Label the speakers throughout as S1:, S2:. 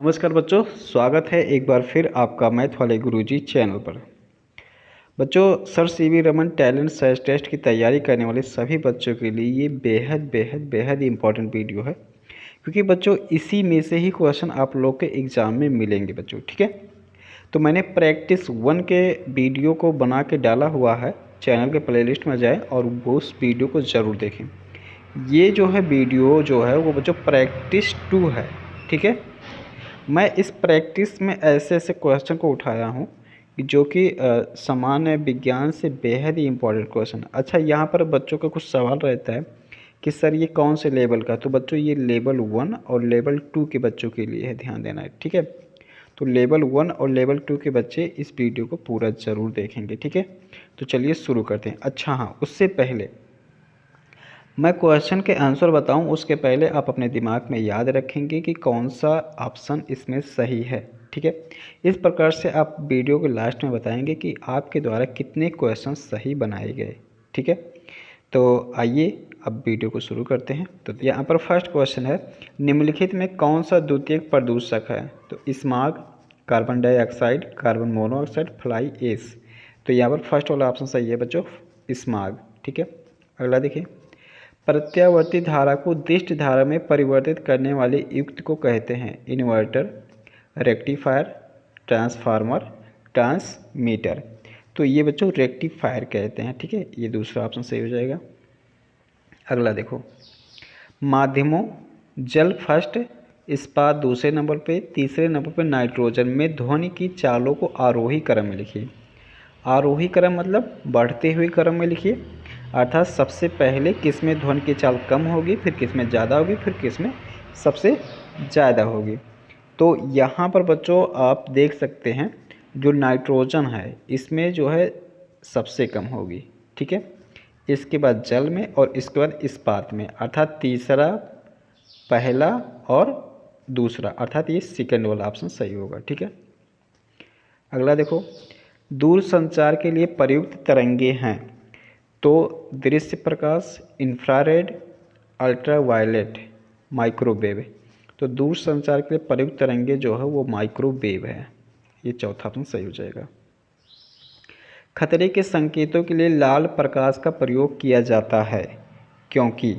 S1: नमस्कार बच्चों, स्वागत है एक बार फिर आपका मैथ वाले गुरुजी चैनल पर। बच्चों, sir CV Raman talent search test की तैयारी करने वाले सभी बच्चों के लिए ये बेहद बेहद बेहद इम्पॉर्टेंट वीडियो है, क्योंकि बच्चों इसी में से ही क्वेश्चन आप लोग के एग्ज़ाम में मिलेंगे बच्चों। ठीक है, तो मैंने प्रैक्टिस 1 के वीडियो को बना के डाला हुआ है, चैनल के प्लेलिस्ट में जाएँ और वो उस वीडियो को ज़रूर देखें। ये जो है वीडियो जो है वो बच्चों प्रैक्टिस 2 है। ठीक है, मैं इस प्रैक्टिस में ऐसे ऐसे क्वेश्चन को उठाया हूँ जो कि सामान्य विज्ञान से बेहद ही इम्पोर्टेंट क्वेश्चन। अच्छा, यहाँ पर बच्चों का कुछ सवाल रहता है कि सर ये कौन से लेवल का, तो बच्चों ये लेवल 1 और लेवल 2 के बच्चों के लिए है, ध्यान देना है। ठीक है, तो लेवल 1 और लेवल 2 के बच्चे इस वीडियो को पूरा ज़रूर देखेंगे। ठीक है, तो चलिए शुरू करते हैं। अच्छा हाँ, उससे पहले मैं क्वेश्चन के आंसर बताऊं उसके पहले आप अपने दिमाग में याद रखेंगे कि कौन सा ऑप्शन इसमें सही है। ठीक है, इस प्रकार से आप वीडियो के लास्ट में बताएंगे कि आपके द्वारा कितने क्वेश्चन सही बनाए गए। ठीक है, तो आइए अब वीडियो को शुरू करते हैं। तो यहाँ पर फर्स्ट क्वेश्चन है, निम्नलिखित में कौन सा द्वितीयक प्रदूषक है? तो smog, carbon dioxide, carbon monoxide, fly ash. तो यहाँ पर फर्स्ट वाला ऑप्शन सही है बच्चों, स्मॉग। ठीक है, अगला देखिए, प्रत्यावर्ती धारा को दिष्ट धारा में परिवर्तित करने वाले युक्त को कहते हैं इन्वर्टर, रेक्टिफायर, ट्रांसफार्मर, ट्रांसमीटर। तो ये बच्चों रेक्टिफायर कहते हैं। ठीक है, ये दूसरा ऑप्शन सही हो जाएगा। अगला देखो, माध्यमों, जल फर्स्ट, इस्पात दूसरे नंबर पे, तीसरे नंबर पे नाइट्रोजन में ध्वनि की चालों को आरोही क्रम में लिखिए। आरोही क्रम मतलब बढ़ते हुए क्रम में लिखिए, अर्थात सबसे पहले किस में ध्वनि की चाल कम होगी, फिर किस में ज़्यादा होगी, फिर किस में सबसे ज़्यादा होगी। तो यहाँ पर बच्चों आप देख सकते हैं जो नाइट्रोजन है इसमें जो है सबसे कम होगी। ठीक है, इसके बाद जल में और इसके बाद इस्पात में, अर्थात तीसरा, पहला और दूसरा, अर्थात ये सेकंड वाला ऑप्शन सही होगा। ठीक है, अगला देखो, दूर संचार के लिए प्रयुक्त तरंगे हैं तो दृश्य प्रकाश, इंफ्रारेड, अल्ट्रावायलेट, माइक्रोवेव। तो दूर संचार के लिए प्रयुक्त तरंगे जो है वो माइक्रोवेव है, ये चौथा ऑप्शन सही हो जाएगा। खतरे के संकेतों के लिए लाल प्रकाश का प्रयोग किया जाता है क्योंकि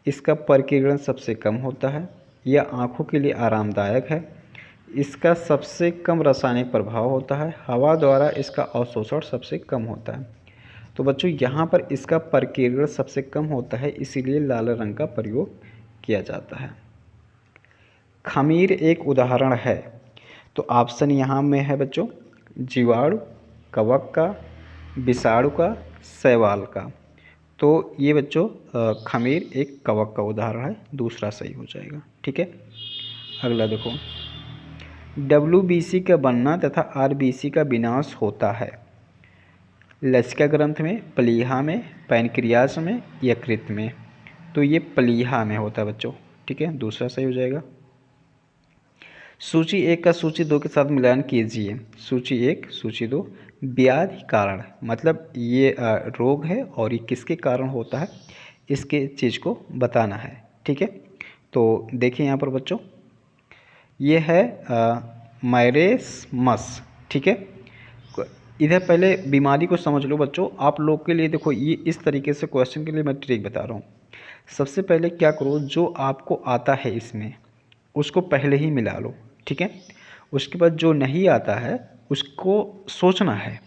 S1: इसका प्रकीर्णन सबसे कम होता है, यह आँखों के लिए आरामदायक है, इसका सबसे कम रासायनिक प्रभाव होता है, हवा द्वारा इसका अवशोषण सबसे कम होता है। तो बच्चों यहाँ पर इसका प्रकीर्णन सबसे कम होता है, इसीलिए लाल रंग का प्रयोग किया जाता है। खमीर एक उदाहरण है, तो ऑप्शन यहाँ में है बच्चों जीवाणु, कवक का, विषाणु का, शैवाल का। तो ये बच्चों खमीर एक कवक का उदाहरण है, दूसरा सही हो जाएगा। ठीक है, अगला देखो, WBC का बनना तथा RBC का विनाश होता है लसिका ग्रंथ में, प्लीहा में, पैनक्रियास में, यकृत में। तो ये प्लीहा में होता है बच्चों। ठीक है, दूसरा सही हो जाएगा। सूची 1 का सूची 2 के साथ मिलान कीजिए। सूची 1, सूची 2, व्याधि कारण मतलब ये रोग है और ये किसके कारण होता है इसके चीज़ को बताना है। ठीक है, तो देखिए यहाँ पर बच्चों ये है मैरेस्मस। ठीक है, इधर पहले बीमारी को समझ लो बच्चों। आप लोग के लिए देखो ये इस तरीके से क्वेश्चन के लिए मैं ट्रिक बता रहा हूँ। सबसे पहले क्या करो, जो आपको आता है इसमें उसको पहले ही मिला लो। ठीक है, उसके बाद जो नहीं आता है उसको सोचना है,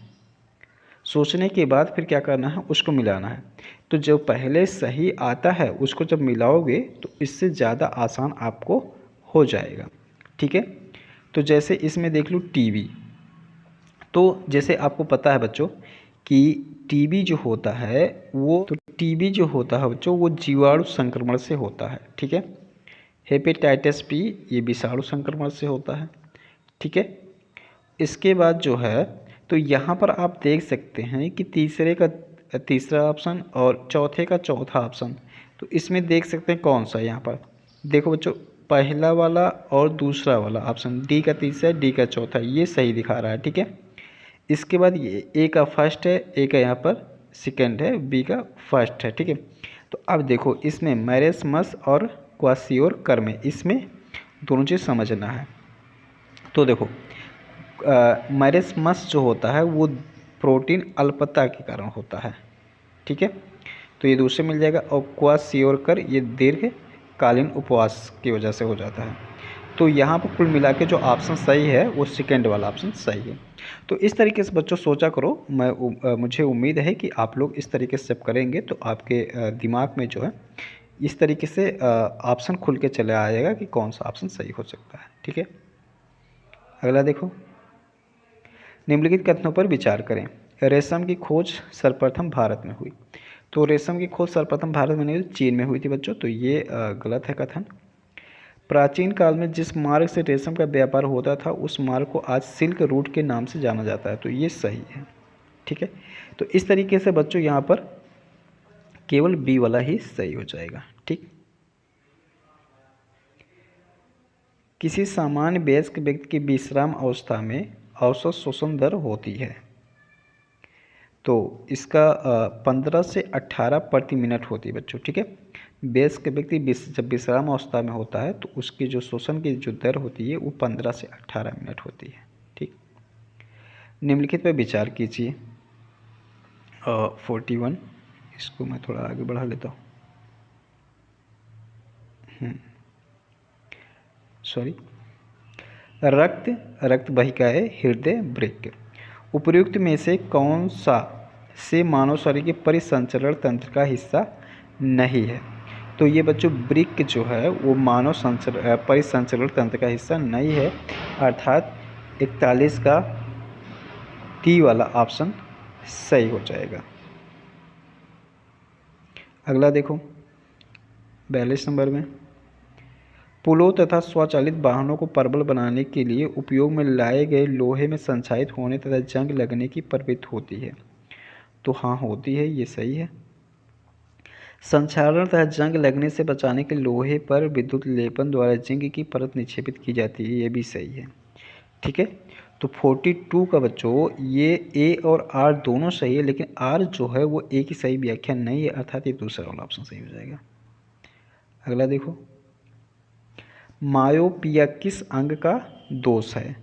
S1: सोचने के बाद फिर क्या करना है, उसको मिलाना है। तो जो पहले सही आता है उसको जब मिलाओगे तो इससे ज़्यादा आसान आपको हो जाएगा। ठीक है, तो जैसे इसमें देख लो टीबी। तो जैसे आपको पता है बच्चों कि टीबी जो होता है वो जीवाणु संक्रमण से होता है। ठीक है, हेपेटाइटिस बी ये विषाणु संक्रमण से होता है। ठीक है, इसके बाद जो है तो यहाँ पर आप देख सकते हैं कि तीसरे का तीसरा ऑप्शन और चौथे का चौथा ऑप्शन, तो इसमें देख सकते हैं कौन सा, यहाँ पर देखो बच्चों पहला वाला और दूसरा वाला ऑप्शन, डी का तीसरा, डी का चौथा, ये सही दिखा रहा है। ठीक है, इसके बाद ये ए का फर्स्ट है, ए का यहाँ पर सेकंड है, बी का फर्स्ट है। ठीक है, तो अब देखो इसमें मैरेस्मस और क्वासियोर कर्म, इसमें दोनों चीज़ समझना है। तो देखो मैरेस्मस जो होता है वो प्रोटीन अल्पता के कारण होता है, ठीक है। तो ये दूसरे मिल जाएगा। और क्वासियोरकर ये दीर्घकालीन उपवास की वजह से हो जाता है। तो यहाँ पर कुल मिला के जो ऑप्शन सही है वो सेकेंड वाला ऑप्शन सही है। तो इस तरीके से बच्चों सोचा करो। मुझे उम्मीद है कि आप लोग इस तरीके से जब करेंगे तो आपके दिमाग में जो है इस तरीके से ऑप्शन खुल के चले आएगा कि कौन सा ऑप्शन सही हो सकता है, ठीक है। अगला देखो, निम्नलिखित कथनों पर विचार करें। रेशम की खोज सर्वप्रथम भारत में हुई। तो रेशम की खोज सर्वप्रथम भारत में नहीं हुई, चीन में हुई थी बच्चों। तो ये गलत है कथन। प्राचीन काल में जिस मार्ग से रेशम का व्यापार होता था उस मार्ग को आज सिल्क रूट के नाम से जाना जाता है। तो ये सही है, ठीक है। तो इस तरीके से बच्चों यहाँ पर केवल बी वाला ही सही हो जाएगा, ठीक। किसी सामान्य वयस्क व्यक्ति की विश्राम अवस्था में औसत श्वसन दर होती है। तो इसका 15 से 18 प्रति मिनट होती है बच्चों, ठीक है। वयस्क व्यक्ति जब विश्राम अवस्था में होता है तो उसकी जो श्वसन की जो दर होती है वो 15 से 18 मिनट होती है, ठीक। निम्नलिखित पर विचार कीजिए। 41, इसको मैं थोड़ा आगे बढ़ा लेता हूँ। सॉरी, रक्त वाहिकाएं, हृदय, वृक्क। उपर्युक्त में से कौन सा से मानव शरीर के परिसंचरण तंत्र का हिस्सा नहीं है। तो ये बच्चों वृक्क जो है वो मानव परिसंचरण तंत्र का हिस्सा नहीं है, अर्थात 41 का डी वाला ऑप्शन सही हो जाएगा। अगला देखो 42 नंबर में, पुलों तथा स्वचालित वाहनों को प्रबल बनाने के लिए उपयोग में लाए गए लोहे में संक्षारित होने तथा जंग लगने की प्रवृत्ति होती है। तो हाँ, होती है, ये सही है। संक्षारण तथा जंग लगने से बचाने के लोहे पर विद्युत लेपन द्वारा जिंक की परत निक्षेपित की जाती है, ये भी सही है, ठीक है। तो 42 का बच्चों ये ए और आर दोनों सही है, लेकिन आर जो है वो ए की सही व्याख्या नहीं है, अर्थात ये दूसरा वाला ऑप्शन सही हो जाएगा। अगला देखो, मायोपिया किस अंग का दोष है।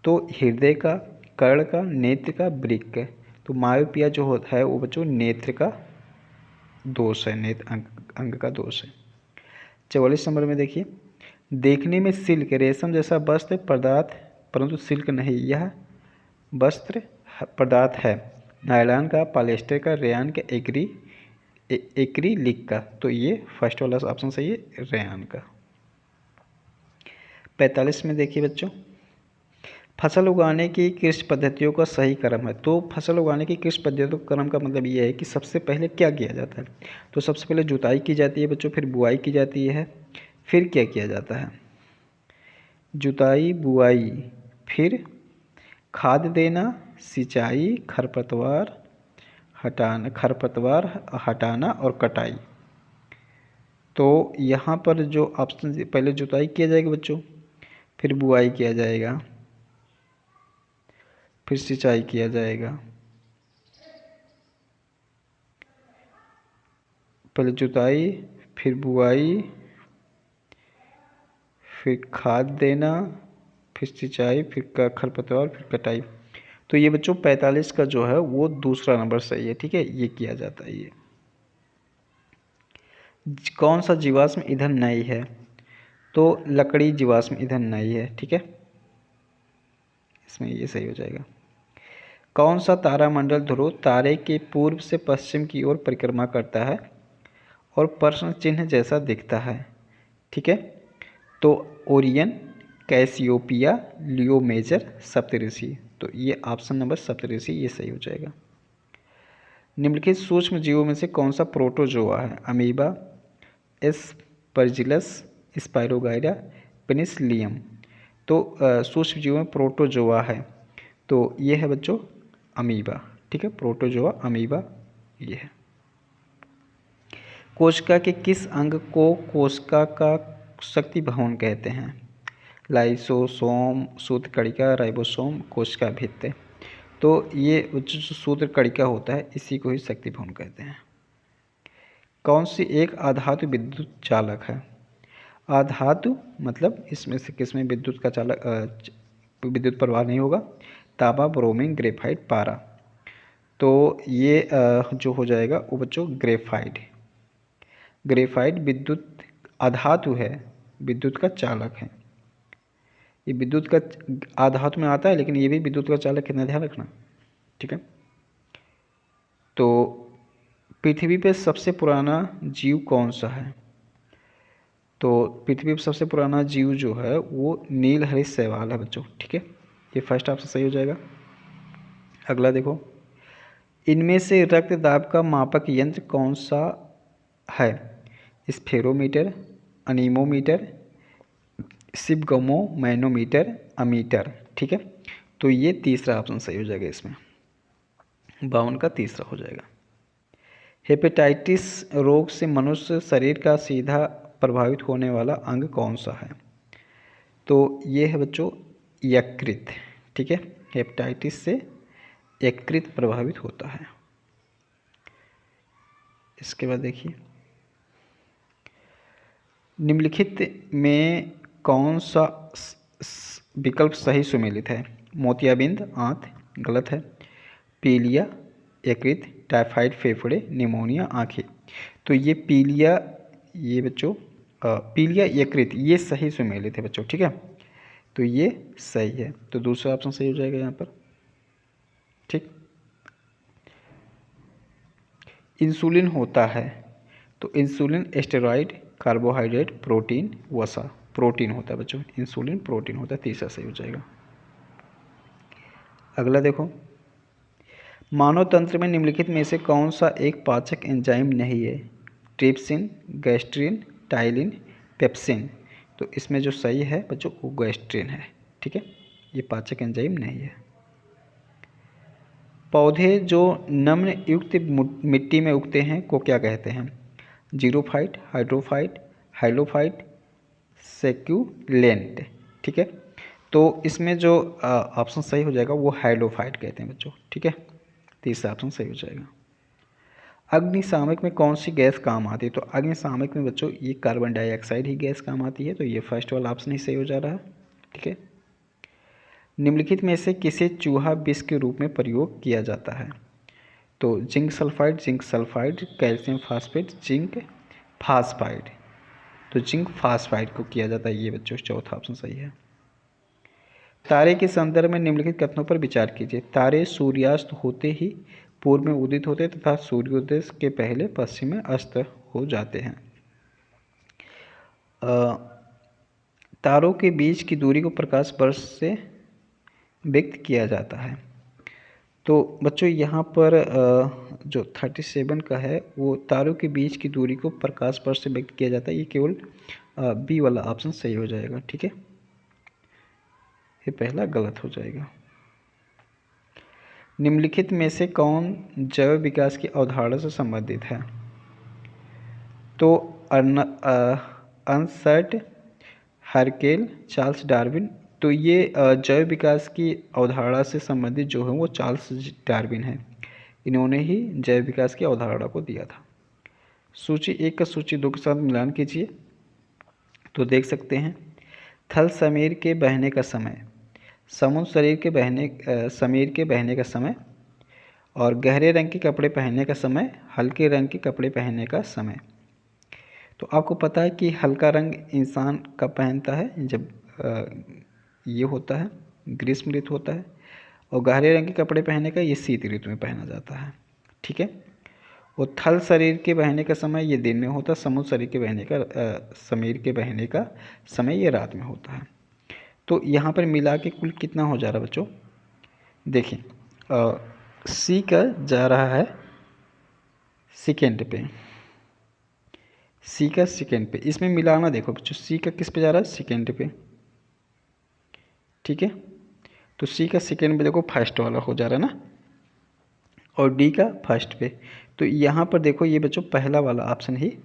S1: तो हृदय का, कर्ण का, नेत्र का, वृक्क का। तो मायोपिया जो होता है वो बच्चों नेत्र का दोष है, नेत्र अंग का दोष है। 44 नंबर में देखिए, देखने में सिल्क रेशम जैसा वस्त्र पदार्थ परंतु सिल्क नहीं, यह वस्त्र पदार्थ है नायलॉन का, पॉलिएस्टर का, रेयान का, एक्रिलिक का। तो ये फर्स्ट वाला ऑप्शन सही है, रेयान का। 45 में देखिए बच्चों, फसल उगाने की कृषि पद्धतियों का सही क्रम है। तो फसल उगाने की कृषि पद्धतियों का क्रम का मतलब ये है कि सबसे पहले क्या किया जाता है। तो सबसे पहले जुताई की जाती है बच्चों, फिर बुआई की जाती है, फिर क्या किया जाता है, जुताई, बुआई, फिर खाद देना, सिंचाई, खरपतवार हटाना और कटाई। तो यहाँ पर जो ऑप्शन, पहले जुताई किया जाएगा बच्चों, फिर बुआई किया जाएगा, फिर सिंचाई किया जाएगा, पहले जुताई, फिर बुआई, फिर खाद देना, फिर सिंचाई, फिर खरपतवार, फिर कटाई। तो ये बच्चों 45 का जो है वो दूसरा नंबर सही है, ठीक है, ये किया जाता है। ये कौन सा जीवाश्म ईंधन नहीं है। तो लकड़ी जीवाश्म ईंधन नहीं है, ठीक है, इसमें ये सही हो जाएगा। कौन सा तारामंडल ध्रुव तारे के पूर्व से पश्चिम की ओर परिक्रमा करता है और प्रश्न चिन्ह जैसा दिखता है, ठीक है। तो ओरियन, कैसियोपिया, लियो मेजर, सप्तऋषि। तो ये ऑप्शन नंबर सप्तऋषि ये सही हो जाएगा। निम्नलिखित सूक्ष्म जीवों में से कौन सा प्रोटोजोआ है। Amoeba, Aspergillus, Spirogyra, Penicillium. तो सूक्ष्म जीवों में प्रोटोजोआ है, तो ये है बच्चों अमीबा, ठीक है, प्रोटोजोआ अमीबा ये है। कोशिका के किस अंग को कोशिका का शक्ति भवन कहते हैं। लाइसोसोम, सूत्रकणिका, राइबोसोम, कोशिका भित्ति। तो ये जो सूत्रकणिका होता है इसी को ही शक्ति भवन कहते हैं। कौन सी एक आधातु विद्युत चालक है। अधातु मतलब इसमें से किसमें विद्युत का विद्युत प्रवाह नहीं होगा। तांबा, ब्रोमीन, ग्रेफाइट, पारा। तो ये जो हो जाएगा वो बच्चों ग्रेफाइट। ग्रेफाइट विद्युत अधातु है, विद्युत का चालक है। ये विद्युत का अधातु में आता है, लेकिन ये भी विद्युत का चालक, कितना ध्यान रखना, ठीक है। तो पृथ्वी पे सबसे पुराना जीव कौन सा है? तो पृथ्वी पर सबसे पुराना जीव जो है वो नीलहरित शैवाल है बच्चों, ठीक है। ये फर्स्ट ऑप्शन सही हो जाएगा। अगला देखो, इनमें से रक्त दाब का मापक यंत्र कौन सा है? स्फेरोमीटर, अनीमोमीटर, सिबगमो, मैनोमीटर, अमीटर, ठीक है। तो ये तीसरा ऑप्शन सही हो जाएगा, इसमें 52 का तीसरा हो जाएगा। हेपेटाइटिस रोग से मनुष्य शरीर का सीधा प्रभावित होने वाला अंग कौन सा है? तो ये है बच्चों यकृत, ठीक है। हेपेटाइटिस से यकृत प्रभावित होता है। इसके बाद देखिए, निम्नलिखित में कौन सा विकल्प सही सुमेलित है? मोतियाबिंद आंत, गलत है। पीलिया यकृत, टाइफाइड फेफड़े, निमोनिया आंखें। तो ये पीलिया, ये बच्चों पीलिया यकृत ये सही सुमेलित है बच्चों, ठीक है। तो ये सही है, तो दूसरा ऑप्शन सही हो जाएगा यहाँ पर, ठीक। इंसुलिन होता है, तो इंसुलिन स्टेरॉइड, कार्बोहाइड्रेट, प्रोटीन, वसा। प्रोटीन होता है बच्चों, इंसुलिन प्रोटीन होता है, तीसरा सही हो जाएगा। अगला देखो, मानव तंत्र में निम्नलिखित में से कौन सा एक पाचक एंजाइम नहीं है? Trypsin, gastrin, ptyalin, pepsin. तो इसमें जो सही है बच्चों वो गैस्ट्रिन है, ठीक है। ये पाचक एंजाइम नहीं है। पौधे जो नम्र युक्त मिट्टी में उगते हैं को क्या कहते हैं? जीरोफाइट, हाइड्रोफाइट, हाइलोफाइट, सेक्यूलेंट, ठीक है। तो इसमें जो ऑप्शन सही हो जाएगा वो हाइलोफाइट कहते हैं बच्चों, ठीक है। तीसरा ऑप्शन सही हो जाएगा। अग्निशामक में कौन सी गैस काम आती है? तो अग्निशामक में बच्चों ये कार्बन डाइऑक्साइड ही गैस काम आती है, तो ये फर्स्ट वाला ऑप्शन ही सही हो जा रहा है, ठीक है। निम्नलिखित में से किसे चूहा विष के रूप में प्रयोग किया जाता है? तो zinc sulphide, calcium phosphate, zinc phosphide. तो जिंक फास्फाइड को किया जाता है, ये बच्चों चौथा ऑप्शन सही है। तारे के संदर्भ में निम्नलिखित कथनों पर विचार कीजिए। तारे सूर्यास्त होते ही पूर्व में उदित होते तथा सूर्योदय के पहले पश्चिम में अस्त हो जाते हैं। तारों के बीच की दूरी को प्रकाश वर्ष से व्यक्त किया जाता है। तो बच्चों यहाँ पर जो 37 का है वो तारों के बीच की दूरी को प्रकाश वर्ष से व्यक्त किया जाता है, ये केवल बी वाला ऑप्शन सही हो जाएगा, ठीक है। ये पहला गलत हो जाएगा। निम्नलिखित में से कौन जैव विकास की अवधारणा से संबंधित है? तो अर्नस्ट हर्केल, चार्ल्स डार्विन। तो ये जैव विकास की अवधारणा से संबंधित जो है वो चार्ल्स डार्विन है, इन्होंने ही जैव विकास की अवधारणा को दिया था। सूची 1 का सूची 2 के साथ मिलान कीजिए तो देख सकते हैं, थल समीर के बहने का समय, समुद्र समीर के बहने का समय, और गहरे रंग के कपड़े पहनने का समय, हल्के रंग के कपड़े पहनने का समय। तो आपको पता है कि हल्का रंग इंसान कब पहनता है? जब ये होता है ग्रीष्म ऋतु होता है, और गहरे रंग के कपड़े पहनने का ये शीत ऋतु में पहना जाता है, ठीक है। और थल शरीर के बहने का समय ये दिन में होता है, समुद्र शरीर के बहने का समीर के बहने का समय ये रात में होता है। तो यहाँ पर मिला के कुल कितना हो जा रहा है बच्चों? देखिए सी का जा रहा है सेकेंड पे, सी का सेकेंड पे, इसमें मिलाना देखो बच्चों, सी का किस पे जा रहा है? सेकेंड पे, ठीक है। तो सी का सेकेंड पे देखो फर्स्ट वाला हो जा रहा है ना, और डी का फर्स्ट पे। तो यहाँ पर देखो ये बच्चों पहला वाला ऑप्शन ही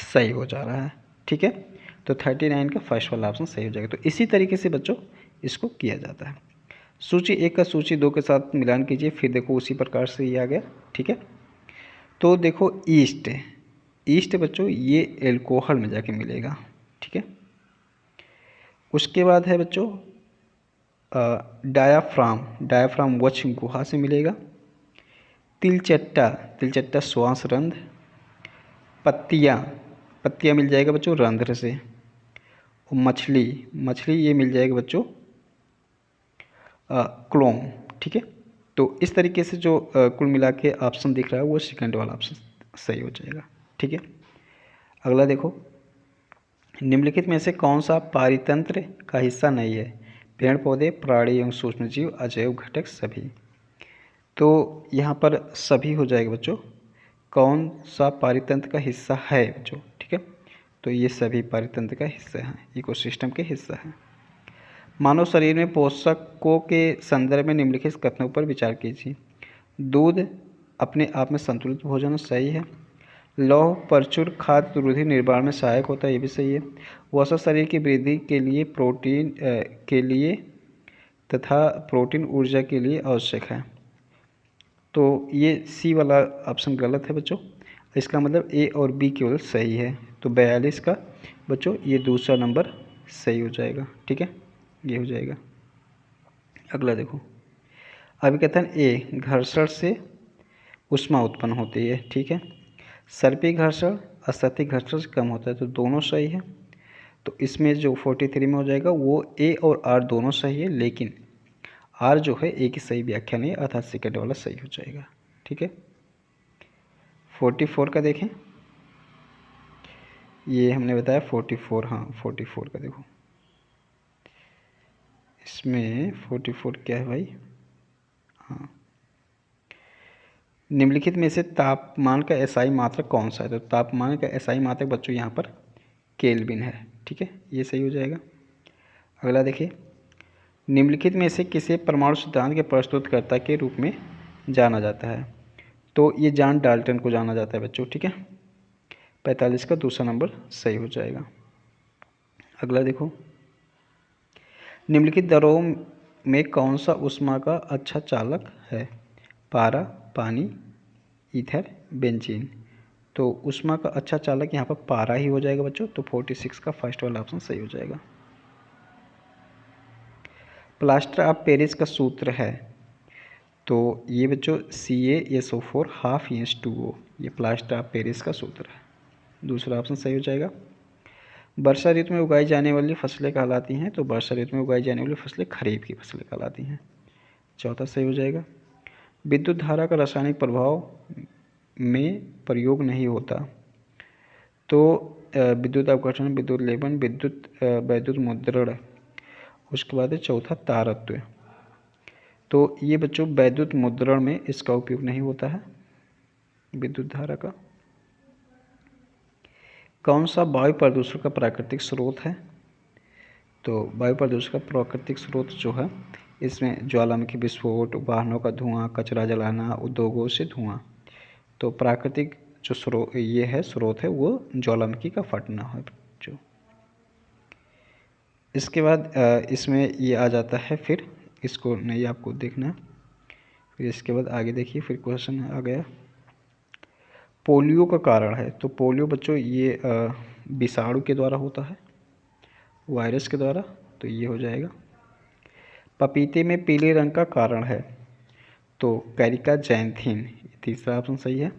S1: सही हो जा रहा है, ठीक है। तो 39 का फर्स्ट वाला ऑप्शन सही हो जाएगा। तो इसी तरीके से बच्चों इसको किया जाता है। सूची 1 का सूची 2 के साथ मिलान कीजिए, फिर देखो उसी प्रकार से ये आ गया, ठीक है। तो देखो ईस्ट बच्चों ये एल्कोहल में जाके मिलेगा, ठीक है। उसके बाद है बच्चों डायाफ्राम वक्ष गुहा से मिलेगा। तिलचट्टा श्वास रंध्र। पत्तियाँ मिल जाएगा बच्चों रंध्र से। और मछली ये मिल जाएगा बच्चों क्लोम। ठीक है, तो इस तरीके से जो कुल मिला के ऑप्शन दिख रहा है वो सेकंड वाला ऑप्शन सही हो जाएगा। ठीक है, अगला देखो, निम्नलिखित में से कौन सा पारितंत्र का हिस्सा नहीं है? पेड़ पौधे, प्राणी एवं सूक्ष्मजीव, अजैव घटक, सभी। तो यहाँ पर सभी हो जाएगा बच्चों। कौन सा पारितंत्र का हिस्सा है बच्चों? ठीक है, तो ये सभी पारितंत्र का हिस्सा है, इकोसिस्टम के हिस्सा है। मानव शरीर में पोषकों के संदर्भ में निम्नलिखित कथनों पर विचार कीजिए। दूध अपने आप में संतुलित भोजन, सही है। लौह प्रचुर खाद्य रुधिर निर्माण में सहायक होता है, ये भी सही है। वसा शरीर की वृद्धि के लिए तथा प्रोटीन ऊर्जा के लिए आवश्यक है। तो ये सी वाला ऑप्शन गलत है बच्चों, इसका मतलब ए और बी केवल सही है। तो 42 का बच्चों ये दूसरा नंबर सही हो जाएगा। ठीक है, ये हो जाएगा। अगला देखो, अभिकथन ए, घर्षण से ऊष्मा उत्पन्न होती है। ठीक है, सर्पी घर्षण असतही घर्षण से कम होता है, तो दोनों सही है। तो इसमें जो 43 में हो जाएगा वो ए और आर दोनों सही है, लेकिन आर जो है ए की सही व्याख्या नहीं है, अर्थात सेकंड वाला सही हो जाएगा। ठीक है, 44 का देखें, ये हमने बताया 44, हाँ 44 का देखो, इसमें 44 क्या है भाई? हाँ, निम्नलिखित में से तापमान का एसआई मात्रक कौन सा है? तो तापमान का एसआई मात्रक बच्चों यहाँ पर केल्विन है। ठीक है, ये सही हो जाएगा। अगला देखिए, निम्नलिखित में से किसे परमाणु सिद्धांत के प्रस्तुतकर्ता के रूप में जाना जाता है? तो ये जॉन डाल्टन को जाना जाता है बच्चों। ठीक है, 45 का दूसरा नंबर सही हो जाएगा। अगला देखो, निम्नलिखित दरों में कौन सा ऊष्मा का अच्छा चालक है? पारा, पानी, ईथर, बेंजीन। तो ऊष्मा का अच्छा चालक यहाँ पर पारा ही हो जाएगा बच्चों। तो 46 का फर्स्ट वाला ऑप्शन सही हो जाएगा। प्लास्टर ऑफ पेरिस का सूत्र है, तो ये बच्चों CaSO4 ½ ये प्लास्टर ऑफ पेरिस का सूत्र है। दूसरा ऑप्शन सही हो जाएगा। वर्षा ऋतु में उगाई जाने वाली फसलें कहलाती हैं, तो वर्षा ऋतु में उगाई जाने वाली फसलें खरीफ की फसलें कहलाती हैं। चौथा सही हो जाएगा। विद्युत धारा का रासायनिक प्रभाव में प्रयोग नहीं होता, तो विद्युत अपघटन, विद्युत लेपन, वैद्युत मुद्रण, उसके बाद है चौथा तारत्व। तो ये बच्चों वैद्युत मुद्रण में इसका उपयोग नहीं होता है विद्युत धारा का। कौन सा वायु प्रदूषण का प्राकृतिक स्रोत है? तो वायु प्रदूषण का प्राकृतिक स्रोत जो है, इसमें ज्वालामुखी विस्फोट, वाहनों का धुआं, कचरा जलाना, उद्योगों से धुआं। तो प्राकृतिक जो स्रोत है वो ज्वालामुखी का फटना है जो। इसके बाद इसमें ये आ जाता है, फिर इसको नहीं आपको देखना। फिर इसके बाद आगे देखिए, फिर क्वेश्चन आ गया पोलियो का कारण है। तो पोलियो बच्चों ये विषाणु के द्वारा होता है, वायरस के द्वारा। तो ये हो जाएगा। पपीते में पीले रंग का कारण है, तो कैरिका जैंथिन, तीसरा ऑप्शन सही है।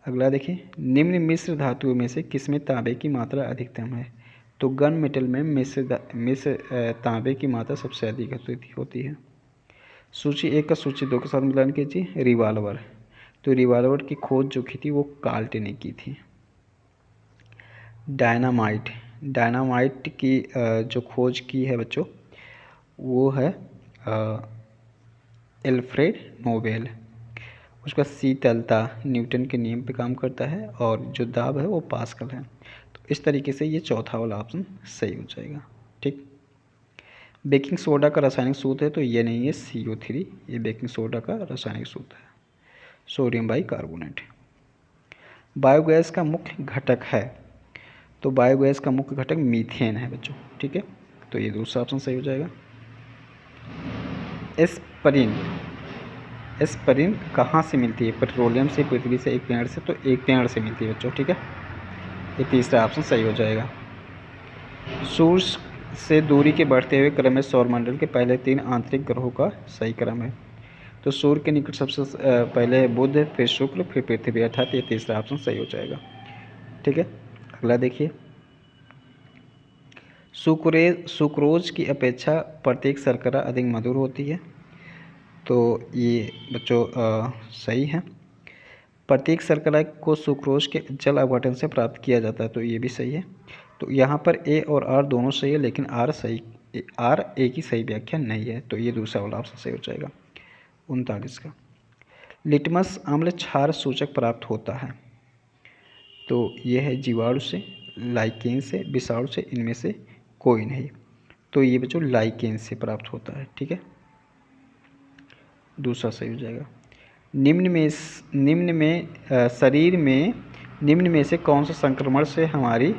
S1: अगला देखिए, निम्न मिश्र धातुओं में से किसमें तांबे की मात्रा अधिकतम है? तो गन मेटल में मिश्र तांबे की मात्रा सबसे अधिक होती है। सूची 1 का सूची 2 के साथ मिलान कीजिए। रिवाल्वर, तो रिवाल्वर की खोज जो की थी वो कार्ल्ट ने की थी। डायनामाइट की जो खोज की है बच्चों वो है एल्फ्रेड नोबेल। उसका शीतलता न्यूटन के नियम पे काम करता है, और जो दाब है वो पास्कल है। तो इस तरीके से ये चौथा वाला ऑप्शन सही हो जाएगा। ठीक, बेकिंग सोडा का रासायनिक सूत्र है, तो ये नहीं है CO3, ये बेकिंग सोडा का रासायनिक सूत्र है, सोडियम बाइकार्बोनेट। बायोगैस का मुख्य घटक है, तो बायोगैस का मुख्य घटक मीथेन है बच्चों। ठीक है, तो ये दूसरा ऑप्शन सही हो जाएगा। एस्परिन कहाँ से मिलती है? पेट्रोलियम से, पृथ्वी से, एक पेड़ से। तो एक पेड़ से मिलती है बच्चों। ठीक है, ये तीसरा ऑप्शन सही हो जाएगा। सूर्य से दूरी के बढ़ते हुए क्रम में सौरमंडल के पहले 3 आंतरिक ग्रहों का सही क्रम है। तो सूर्य के निकट सबसे पहले है बुध, फिर शुक्र, फिर पृथ्वी, अर्थात ये तीसरा ऑप्शन सही हो जाएगा। ठीक है, अगला देखिए। सुक्रोज की अपेक्षा प्रत्येक शर्करा अधिक मधुर होती है। तो ये बच्चों सही है। प्रत्येक शर्करा को सुक्रोज के जल अपघटन से प्राप्त किया जाता है, तो ये भी सही है। तो यहाँ पर ए और आर दोनों सही है, लेकिन आर ए की सही व्याख्या नहीं है, तो ये दूसरा वाला ऑप्शन सही हो जाएगा 39 का। लिटमस अम्ल क्षार सूचक प्राप्त होता है, तो यह है जीवाणु से, लाइकेन से, विषाणु से, इनमें से कोई नहीं। तो ये बच्चों लाइकेन से प्राप्त होता है। ठीक है, दूसरा सही हो जाएगा। शरीर में निम्न में से कौन सा संक्रमण से हमारी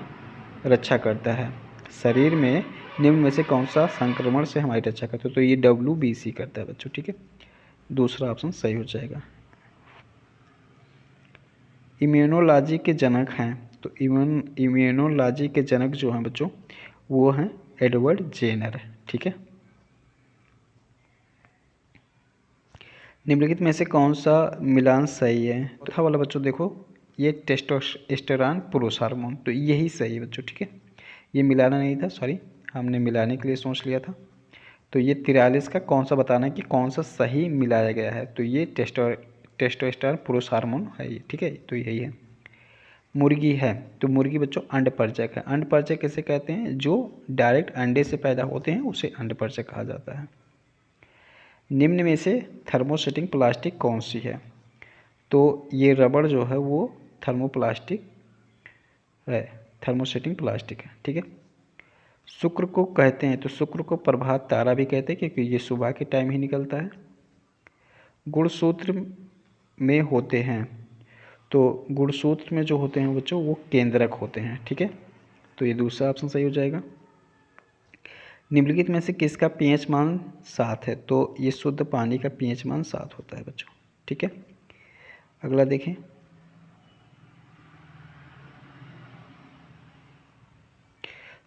S1: रक्षा करता है? शरीर में निम्न में से कौन सा संक्रमण से हमारी रक्षा करता है? तो ये WBC करता है बच्चों। ठीक है, दूसरा ऑप्शन सही हो जाएगा। इम्यूनोलॉजी के जनक हैं, तो इम्यूनोलॉजी के जनक जो हैं बच्चों वो हैं एडवर्ड जेनर। ठीक है, निम्नलिखित में से कौन सा मिलान सही है? चौथा वाला बच्चों देखो, ये टेस्टोस्टेरोन पुरुष हार्मोन, तो यही सही है बच्चों। ठीक है, ये मिलाना नहीं था, सॉरी, हमने मिलाने के लिए सोच लिया था। तो ये 43 का कौन सा बताना है कि कौन सा सही मिलाया गया है? तो ये टेस्टोस्टेरोन पुरुष हार्मोन है ये। ठीक है, तो यही है। मुर्गी है, तो मुर्गी बच्चों अंडपरचक है। अंडपरचक किसे कहते हैं? जो डायरेक्ट अंडे से पैदा होते हैं उसे अंडपरचक कहा जाता है। निम्न में से थर्मोसेटिंग प्लास्टिक कौन सी है? तो ये रबड़ जो है वो थर्मोप्लास्टिक है, थर्मोसेटिंग प्लास्टिक है। ठीक है, शुक्र को कहते हैं, तो शुक्र को प्रभात तारा भी कहते हैं क्योंकि ये सुबह के टाइम ही निकलता है। गुणसूत्र में होते हैं, तो गुणसूत्र में जो होते हैं बच्चों वो केंद्रक होते हैं। ठीक है, तो ये दूसरा ऑप्शन सही हो जाएगा। निम्नलिखित में से किसका pH मान 7 है? तो ये शुद्ध पानी का pH मान 7 होता है बच्चों। ठीक है, अगला देखें।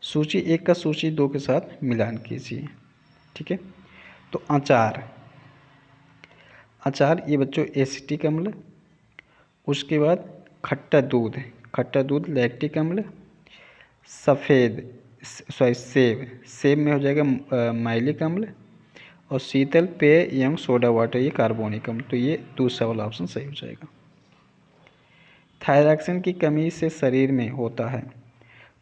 S1: सूची 1 का सूची 2 के साथ मिलान कीजिए। ठीक है, तो अचार ये बच्चों एसिटिक अम्ल, उसके बाद खट्टा दूध लैक्टिक अम्ल, सेब में हो जाएगा माइलिक अम्ल, और शीतल पेय एवं सोडा वाटर ये कार्बोनिक अम्ल, तो ये दूसरा वाला ऑप्शन सही हो जाएगा। थायरॉक्सिन की कमी से शरीर में होता है,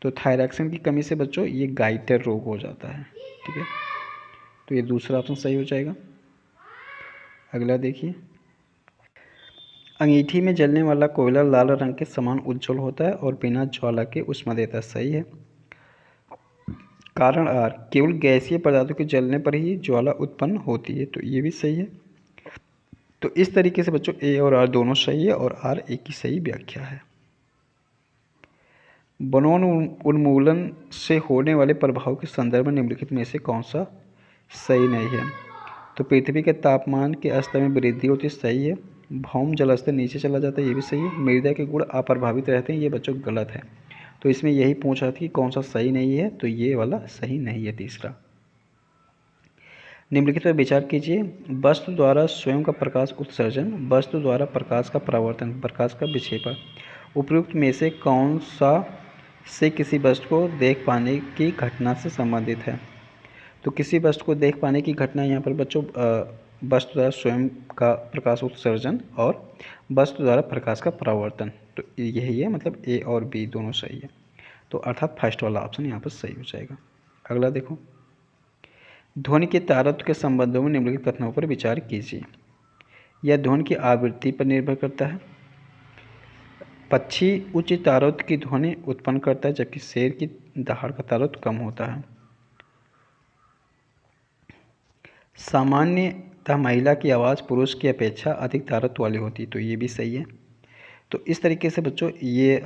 S1: तो थायरॉक्सिन की कमी से बच्चों ये गाइटर रोग हो जाता है। ठीक है, तो ये दूसरा ऑप्शन सही हो जाएगा। अगला देखिए। अंगीठी में जलने वाला कोयला लाल रंग के समान उज्ज्वल होता है और बिना ज्वाला के ऊष्मा देता है, सही है। कारण आर, केवल गैसीय पदार्थों के जलने पर ही ज्वाला उत्पन्न होती है, तो ये भी सही है। तो इस तरीके से बच्चों ए और आर दोनों सही है और आर ए की सही व्याख्या है। वनोन्मूलन से होने वाले प्रभाव के संदर्भ में निम्नलिखित में से कौन सा सही नहीं है? तो पृथ्वी के तापमान के स्तर में वृद्धि होती है, सही है। भौम जल स्तर नीचे चला जाता है, ये भी सही है। मृदा के गुण अप्रभावित रहते हैं, ये बच्चों गलत है। तो इसमें यही पूछ रहा था कि कौन सा सही नहीं है, तो ये वाला सही नहीं है, तीसरा। निम्नलिखित पर विचार कीजिए। वस्तु द्वारा स्वयं का प्रकाश उत्सर्जन, वस्तु द्वारा प्रकाश का परावर्तन, प्रकाश का विक्षेपण, उपयुक्त में से कौन सा से किसी वस्तु को देख पाने की घटना से संबंधित है? तो किसी वस्तु को देख पाने की घटना यहाँ पर बच्चों वस्तु द्वारा स्वयं का प्रकाश उत्सर्जन और वस्तु द्वारा प्रकाश का परावर्तन, तो यही है, मतलब ए और बी दोनों सही है। तो अर्थात फर्स्ट वाला ऑप्शन यहाँ पर सही हो जाएगा। अगला देखो। ध्वनि के तारत्व के संबंधों में निम्नलिखित कथनों पर विचार कीजिए। यह ध्वनि की आवृत्ति पर निर्भर करता है। पक्षी उच्च तारत्व की ध्वनि उत्पन्न करता है जबकि शेर की दहाड़ का तारत्व कम होता है। सामान्यतः महिला की आवाज़ पुरुष की अपेक्षा अधिक तारत्व वाली होती है, तो ये भी सही है। तो इस तरीके से बच्चों ये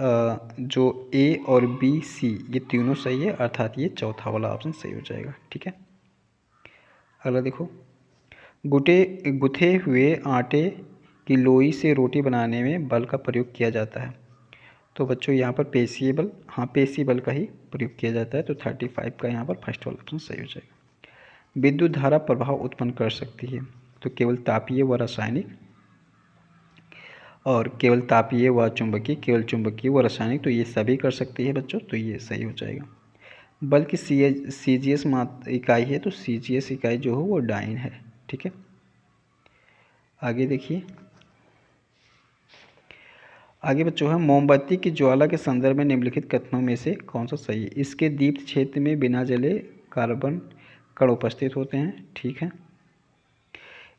S1: जो ए और बी सी ये तीनों सही है, अर्थात ये चौथा वाला ऑप्शन सही हो जाएगा। ठीक है, अगला देखो। गुथे हुए आटे की लोई से रोटी बनाने में बल का प्रयोग किया जाता है, तो बच्चों यहाँ पर पेशिएबल, हाँ पेशिएबल का ही प्रयोग किया जाता है, तो 35 का यहाँ पर फर्स्ट वाला ऑप्शन सही हो जाएगा। विद्युत धारा प्रभाव उत्पन्न कर सकती है, तो केवल तापीय व रासायनिक, और केवल तापीय व चुंबकीय, केवल चुंबकीय व रासायनिक, तो ये सभी कर सकती है बच्चों, तो ये सही हो जाएगा। बल्कि CGS इकाई है, तो CGS इकाई जो है वो डाइन है, ठीक है। आगे देखिए, आगे बच्चों है मोमबत्ती की ज्वाला के संदर्भ में निम्नलिखित कथनों में से कौन सा सही है। इसके दीप्त क्षेत्र में बिना जले कार्बन कण उपस्थित होते हैं, ठीक है।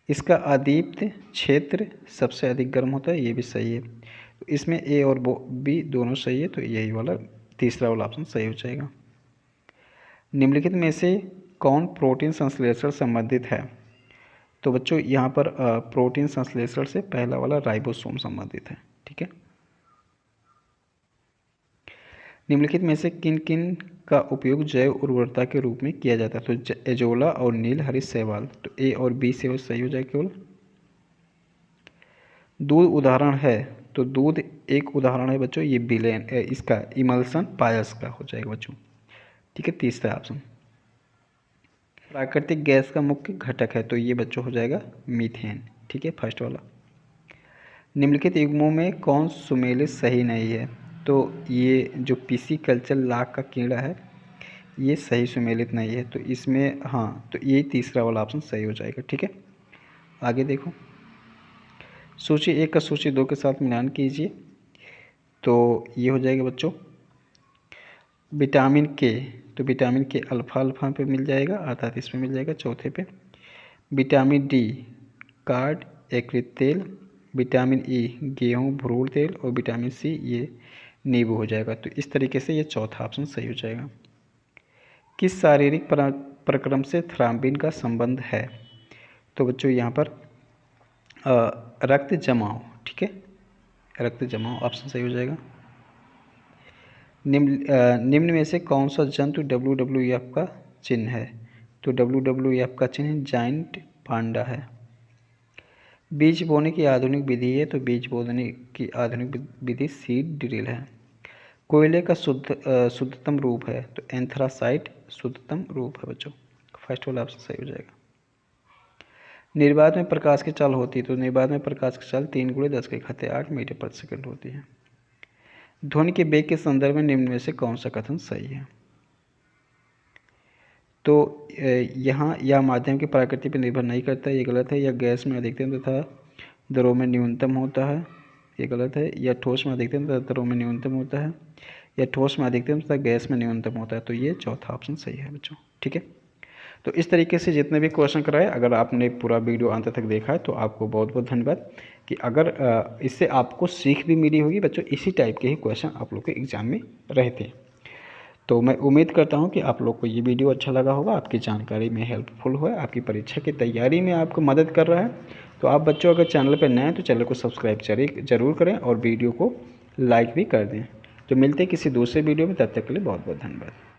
S1: इसका अदीप्त क्षेत्र सबसे अधिक गर्म होता है, ये भी सही है। तो इसमें ए और बी दोनों सही है, तो यही वाला तीसरा वाला ऑप्शन सही हो जाएगा। निम्नलिखित में से कौन प्रोटीन संश्लेषण संबंधित है। तो बच्चों यहाँ पर प्रोटीन संश्लेषण से पहला वाला राइबोसोम संबंधित है, ठीक है। निम्नलिखित में से किन किन का उपयोग जैव उर्वरता के रूप में किया जाता है। तो एजोला और नील हरित शैवाल, तो ए और बी से सही हो जाएगा केवल। दूध उदाहरण है, तो दूध एक उदाहरण है बच्चों, ये बिलेन इसका इमल्सन पायस का हो जाएगा बच्चों, ठीक है, तीसरा ऑप्शन। प्राकृतिक गैस का मुख्य घटक है, तो ये बच्चों हो जाएगा मीथेन, ठीक है, फर्स्ट वाला। निम्नलिखित युग्मों में कौन सुमेलित सही नहीं है। तो ये जो पिसिकल्चर लाख का कीड़ा है ये सही सुमेलित नहीं है, तो इसमें हाँ, तो ये तीसरा वाला ऑप्शन सही हो जाएगा, ठीक है। आगे देखो, सूची 1 का सूची 2 के साथ मिलान कीजिए, तो ये हो जाएगा बच्चों विटामिन के, तो विटामिन के अल्फ़ा पे मिल जाएगा, अर्थात इसमें मिल जाएगा चौथे पे। विटामिन डी कार्ड यकृत तेल, विटामिन ई गेहूँ भ्रूण तेल, और विटामिन सी ये नींबू हो जाएगा। तो इस तरीके से ये चौथा ऑप्शन सही हो जाएगा। किस शारीरिक प्रक्रम से थ्राम्बिन का संबंध है। तो बच्चों यहाँ पर रक्त जमाव, ठीक है, रक्त जमाव ऑप्शन सही हो जाएगा। निम्न में से कौन सा जंतु WWF का चिन्ह है। तो WWF का चिन्ह जाइंट पांडा है। बीज बोने की आधुनिक विधि है, तो बीज बोने की आधुनिक विधि सीड ड्रिल है। कोयले का शुद्धतम रूप है, तो एंथ्रासाइट शुद्धतम रूप है बच्चों, फर्स्ट वाला ऑप्शन सही हो जाएगा। निर्वात में प्रकाश की चाल होती है, तो निर्वात में प्रकाश की चाल 3 × 10⁸ मीटर प्रति सेकंड होती है। ध्वनि के वेग के संदर्भ में निम्न में से कौन सा कथन सही है। तो यहाँ या माध्यम की प्रकृति पर निर्भर नहीं करता है, ये गलत है। या गैस में अधिकतम तथा दरों में न्यूनतम होता है, ये गलत है। या ठोस में अधिकतम तथा दरों में न्यूनतम होता है, या ठोस में अधिकतम तथा गैस में न्यूनतम होता है, तो ये चौथा ऑप्शन सही है बच्चों, ठीक है। तो इस तरीके से जितने भी क्वेश्चन कराए, अगर आपने पूरा वीडियो अंत तक देखा है तो आपको बहुत बहुत धन्यवाद। कि अगर इससे आपको सीख भी मिली होगी बच्चों, इसी टाइप के ही क्वेश्चन आप लोग के एग्जाम में रहते हैं। तो मैं उम्मीद करता हूं कि आप लोग को ये वीडियो अच्छा लगा होगा, आपकी जानकारी में हेल्पफुल हुआ, आपकी परीक्षा की तैयारी में आपको मदद कर रहा है। तो आप बच्चों अगर चैनल पर नए हैं तो चैनल को सब्सक्राइब ज़रूर करें और वीडियो को लाइक भी कर दें। तो मिलते हैं किसी दूसरे वीडियो में, तब तक के लिए बहुत बहुत धन्यवाद।